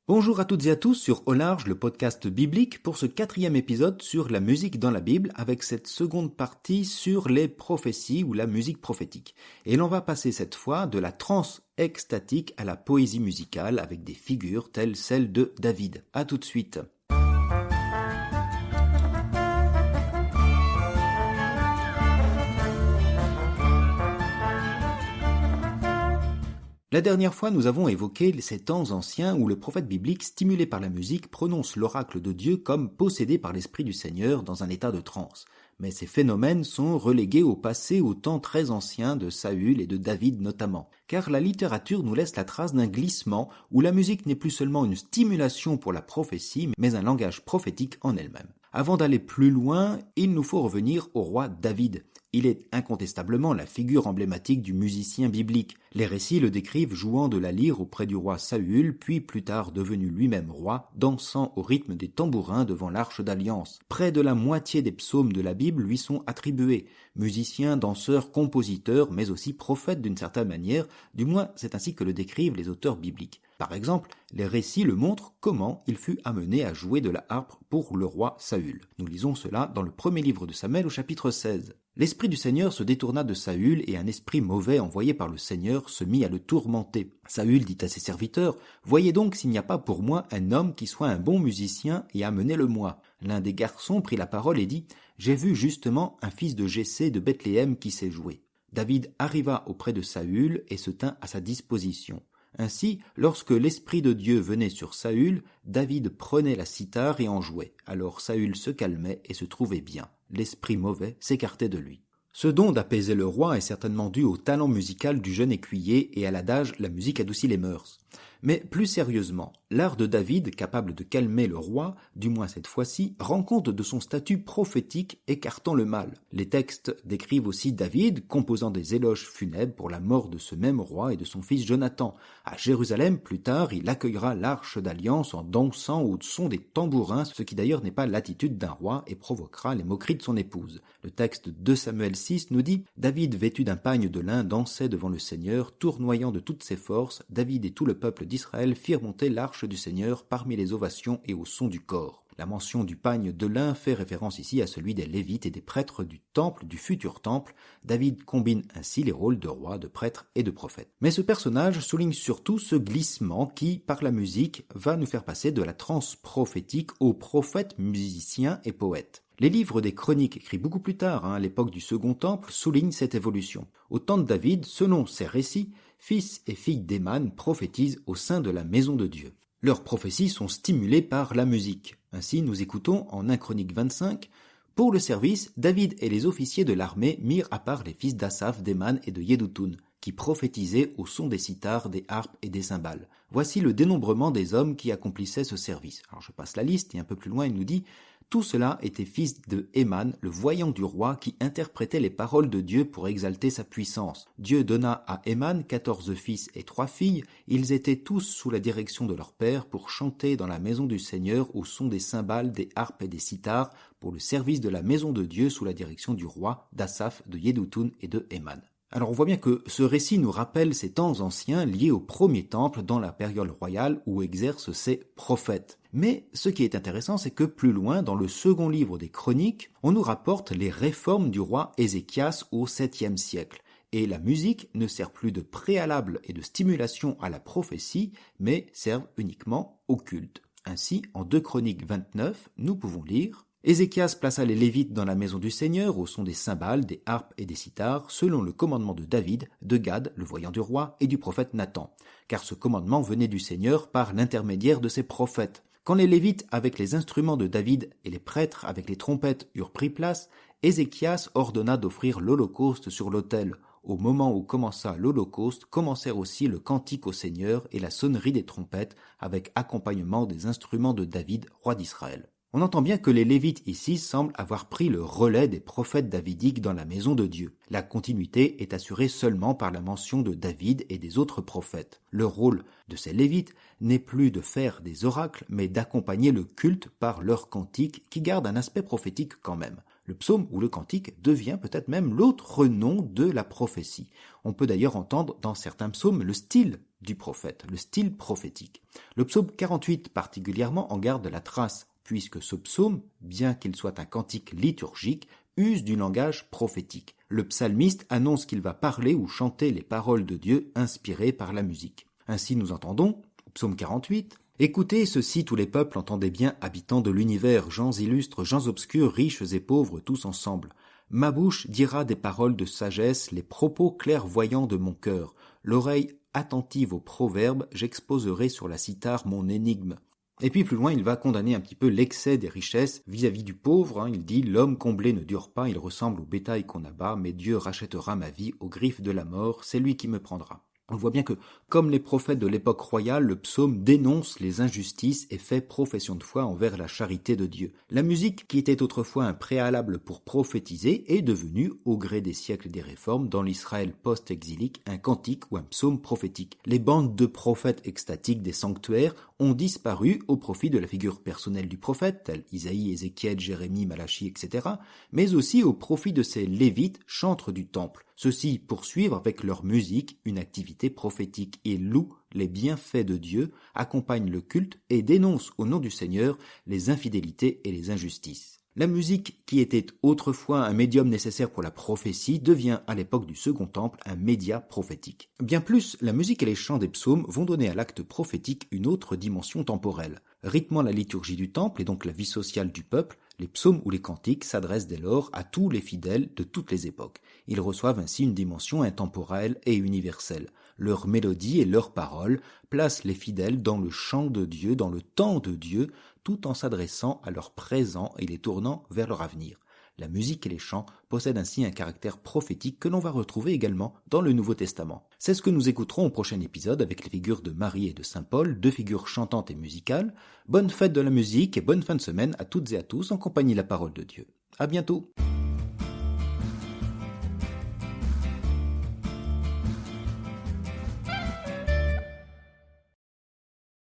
Bonjour à toutes et à tous sur Au Large, le podcast biblique, pour ce 4e épisode sur la musique dans la Bible, avec cette seconde partie sur les prophéties ou la musique prophétique. Et l'on va passer cette fois de la trance extatique à la poésie musicale avec des figures telles celles de David. À tout de suite. La dernière fois, nous avons évoqué ces temps anciens où le prophète biblique, stimulé par la musique, prononce l'oracle de Dieu comme possédé par l'Esprit du Seigneur dans un état de transe. Mais ces phénomènes sont relégués au passé, au temps très ancien de Saül et de David notamment. Car la littérature nous laisse la trace d'un glissement où la musique n'est plus seulement une stimulation pour la prophétie, mais un langage prophétique en elle-même. Avant d'aller plus loin, il nous faut revenir au roi David. Il est incontestablement la figure emblématique du musicien biblique. Les récits le décrivent jouant de la lyre auprès du roi Saül, puis plus tard devenu lui-même roi, dansant au rythme des tambourins devant l'arche d'alliance. Près de la moitié des psaumes de la Bible lui sont attribués. Musicien, danseur, compositeur, mais aussi prophète d'une certaine manière, du moins c'est ainsi que le décrivent les auteurs bibliques. Par exemple, les récits le montrent comment il fut amené à jouer de la harpe pour le roi Saül. Nous lisons cela dans le premier livre de Samuel au chapitre 16. L'esprit du Seigneur se détourna de Saül et un esprit mauvais envoyé par le Seigneur se mit à le tourmenter. Saül dit à ses serviteurs, « Voyez donc s'il n'y a pas pour moi un homme qui soit un bon musicien et amenez-le-moi. » L'un des garçons prit la parole et dit, « J'ai vu justement un fils de Jessé de Bethléem qui sait jouer. » David arriva auprès de Saül et se tint à sa disposition. Ainsi, lorsque l'Esprit de Dieu venait sur Saül, David prenait la cithare et en jouait. Alors Saül se calmait et se trouvait bien. L'esprit mauvais s'écartait de lui. Ce don d'apaiser le roi est certainement dû au talent musical du jeune écuyer et à l'adage « la musique adoucit les mœurs ». Mais plus sérieusement, l'art de David, capable de calmer le roi, du moins cette fois-ci, rend compte de son statut prophétique écartant le mal. Les textes décrivent aussi David composant des éloges funèbres pour la mort de ce même roi et de son fils Jonathan. À Jérusalem, plus tard, il accueillera l'arche d'alliance en dansant au son des tambourins, ce qui d'ailleurs n'est pas l'attitude d'un roi et provoquera les moqueries de son épouse. Le texte de Samuel 6 nous dit « David, vêtu d'un pagne de lin, dansait devant le Seigneur, tournoyant de toutes ses forces. David et tout le peuple d'Israël firent monter l'arche du Seigneur parmi les ovations et au son du cor. » La mention du pagne de lin fait référence ici à celui des Lévites et des prêtres du temple, du futur temple. David combine ainsi les rôles de roi, de prêtre et de prophète. Mais ce personnage souligne surtout ce glissement qui, par la musique, va nous faire passer de la transe prophétique au prophète, musicien et poète. Les livres des Chroniques, écrits beaucoup plus tard, à l'époque du Second Temple, soulignent cette évolution. Au temps de David, selon ces récits, fils et filles d'Héman prophétisent au sein de la maison de Dieu. Leurs prophéties sont stimulées par la musique. Ainsi, nous écoutons en 1 Chronique 25, « Pour le service, David et les officiers de l'armée mirent à part les fils d'Asaph, d'Héman et de Yédoutoun, qui prophétisaient au son des cithares, des harpes et des cymbales. Voici le dénombrement des hommes qui accomplissaient ce service. » Alors je passe la liste et un peu plus loin il nous dit « Tout cela était fils de Héman, le voyant du roi, qui interprétait les paroles de Dieu pour exalter sa puissance. Dieu donna à Héman 14 fils et 3 filles. Ils étaient tous sous la direction de leur père pour chanter dans la maison du Seigneur au son des cymbales, des harpes et des cithhares pour le service de la maison de Dieu sous la direction du roi, d'Asaph, de Yédoutoun et de Héman. » Alors on voit bien que ce récit nous rappelle ces temps anciens liés au premier temple dans la période royale où exercent ces prophètes. Mais ce qui est intéressant, c'est que plus loin, dans le second livre des Chroniques, on nous rapporte les réformes du roi Ézéchias au 7e siècle. Et la musique ne sert plus de préalable et de stimulation à la prophétie, mais sert uniquement au culte. Ainsi, en 2 Chroniques 29, nous pouvons lire « Ézéchias plaça les Lévites dans la maison du Seigneur au son des cymbales, des harpes et des cithhares, selon le commandement de David, de Gad, le voyant du roi, et du prophète Nathan, car ce commandement venait du Seigneur par l'intermédiaire de ses prophètes. Quand les Lévites avec les instruments de David et les prêtres avec les trompettes eurent pris place, Ézéchias ordonna d'offrir l'holocauste sur l'autel. Au moment où commença l'holocauste, commencèrent aussi le cantique au Seigneur et la sonnerie des trompettes, avec accompagnement des instruments de David, roi d'Israël. » On entend bien que les Lévites ici semblent avoir pris le relais des prophètes davidiques dans la maison de Dieu. La continuité est assurée seulement par la mention de David et des autres prophètes. Le rôle de ces Lévites n'est plus de faire des oracles, mais d'accompagner le culte par leurs cantiques qui gardent un aspect prophétique quand même. Le psaume ou le cantique devient peut-être même l'autre nom de la prophétie. On peut d'ailleurs entendre dans certains psaumes le style du prophète, le style prophétique. Le psaume 48 particulièrement en garde la trace, puisque ce psaume, bien qu'il soit un cantique liturgique, use du langage prophétique. Le psalmiste annonce qu'il va parler ou chanter les paroles de Dieu inspirées par la musique. Ainsi nous entendons, au psaume 48, « Écoutez ceci tous les peuples, entendez bien, habitants de l'univers, gens illustres, gens obscurs, riches et pauvres, tous ensemble. Ma bouche dira des paroles de sagesse, les propos clairvoyants de mon cœur. L'oreille attentive aux proverbes, j'exposerai sur la cithare mon énigme. » Et puis plus loin, il va condamner un petit peu l'excès des richesses vis-à-vis du pauvre. Il dit « L'homme comblé ne dure pas, il ressemble au bétail qu'on abat, mais Dieu rachètera ma vie aux griffes de la mort, c'est lui qui me prendra. » On voit bien que, comme les prophètes de l'époque royale, le psaume dénonce les injustices et fait profession de foi envers la charité de Dieu. La musique, qui était autrefois un préalable pour prophétiser, est devenue, au gré des siècles des réformes, dans l'Israël post-exilique, un cantique ou un psaume prophétique. Les bandes de prophètes extatiques des sanctuaires ont disparu au profit de la figure personnelle du prophète, tels Isaïe, Ézéchiel, Jérémie, Malachie, etc., mais aussi au profit de ces lévites, chantres du temple. Ceux-ci poursuivent avec leur musique une activité prophétique et louent les bienfaits de Dieu, accompagnent le culte et dénoncent au nom du Seigneur les infidélités et les injustices. La musique, qui était autrefois un médium nécessaire pour la prophétie, devient à l'époque du Second Temple un média prophétique. Bien plus, la musique et les chants des psaumes vont donner à l'acte prophétique une autre dimension temporelle. Rythmant la liturgie du temple et donc la vie sociale du peuple, les psaumes ou les cantiques s'adressent dès lors à tous les fidèles de toutes les époques. Ils reçoivent ainsi une dimension intemporelle et universelle. Leur mélodie et leurs paroles placent les fidèles dans le chant de Dieu, dans le temps de Dieu, tout en s'adressant à leur présent et les tournant vers leur avenir. La musique et les chants possèdent ainsi un caractère prophétique que l'on va retrouver également dans le Nouveau Testament. C'est ce que nous écouterons au prochain épisode avec les figures de Marie et de Saint Paul, deux figures chantantes et musicales. Bonne fête de la musique et bonne fin de semaine à toutes et à tous en compagnie de la parole de Dieu. À bientôt!